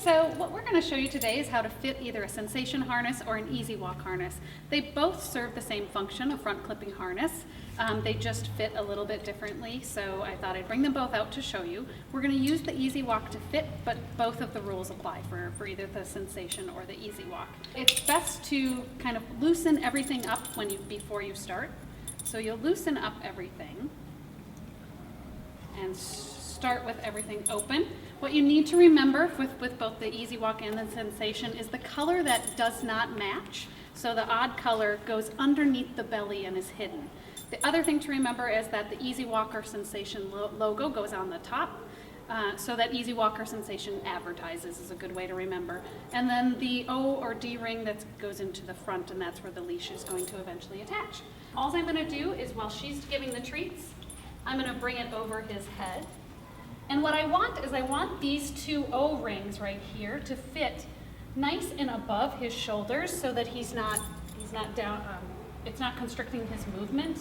So what we're going to show you today is how to fit either a sensation harness or an easy walk harness. They both serve the same function, a front clipping harness. They just fit a little bit differently, so I thought I'd bring them both out to show you. We're going to use the easy walk to fit, but both of the rules apply for either the sensation or the easy walk. It's best to kind of loosen everything up before you start. So you'll loosen up everything and start with everything open. What you need to remember with both the easy walk and the sensation is the color that does not match. So the odd color goes underneath the belly and is hidden. The other thing to remember is that the easy walker sensation logo goes on the top. So that easy walker sensation advertises is a good way to remember. And then the O or D ring that goes into the front, and that's where the leash is going to eventually attach. All I'm going to do is while she's giving the treats, I'm going to bring it over his head. And what I want is these two O-rings right here to fit nice and above his shoulders so that he's not down, it's not constricting his movement.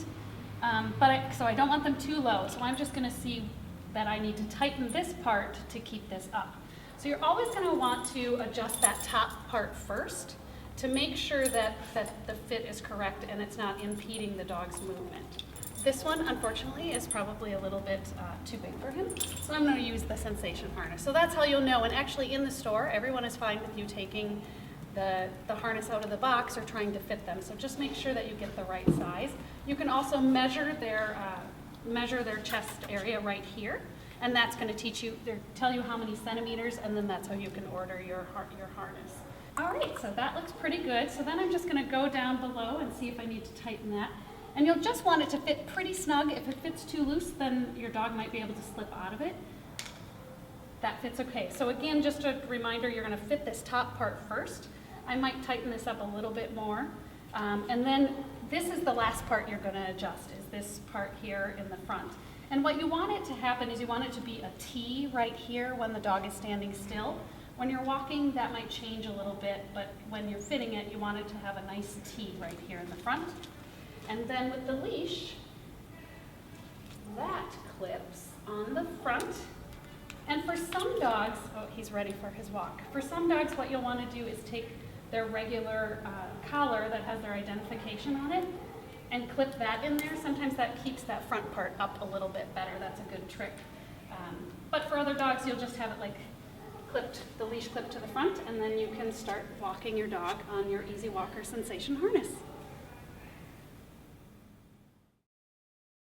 So I don't want them too low. So I'm just gonna see that I need to tighten this part to keep this up. So you're always gonna want to adjust that top part first to make sure that the fit is correct and it's not impeding the dog's movement. This one, unfortunately, is probably a little bit too big for him, so I'm going to use the sensation harness. So that's how you'll know, and actually in the store, everyone is fine with you taking the harness out of the box or trying to fit them, so just make sure that you get the right size. You can also measure their chest area right here, and that's going to tell you how many centimeters, and then that's how you can order your harness. All right, so that looks pretty good. So then I'm just going to go down below and see if I need to tighten that. And you'll just want it to fit pretty snug. If it fits too loose, then your dog might be able to slip out of it. That fits okay. So again, just a reminder, you're going to fit this top part first. I might tighten this up a little bit more. And then this is the last part you're going to adjust, is this part here in the front. And what you want it to happen is you want it to be a T right here when the dog is standing still. When you're walking, that might change a little bit, but when you're fitting it, you want it to have a nice T right here in the front. And then with the leash, that clips on the front. And for some dogs, oh, he's ready for his walk. For some dogs, what you'll want to do is take their regular collar that has their identification on it and clip that in there. Sometimes that keeps that front part up a little bit better. That's a good trick. But for other dogs, you'll just have it like the leash clipped to the front, and then you can start walking your dog on your easy walker sensation harness.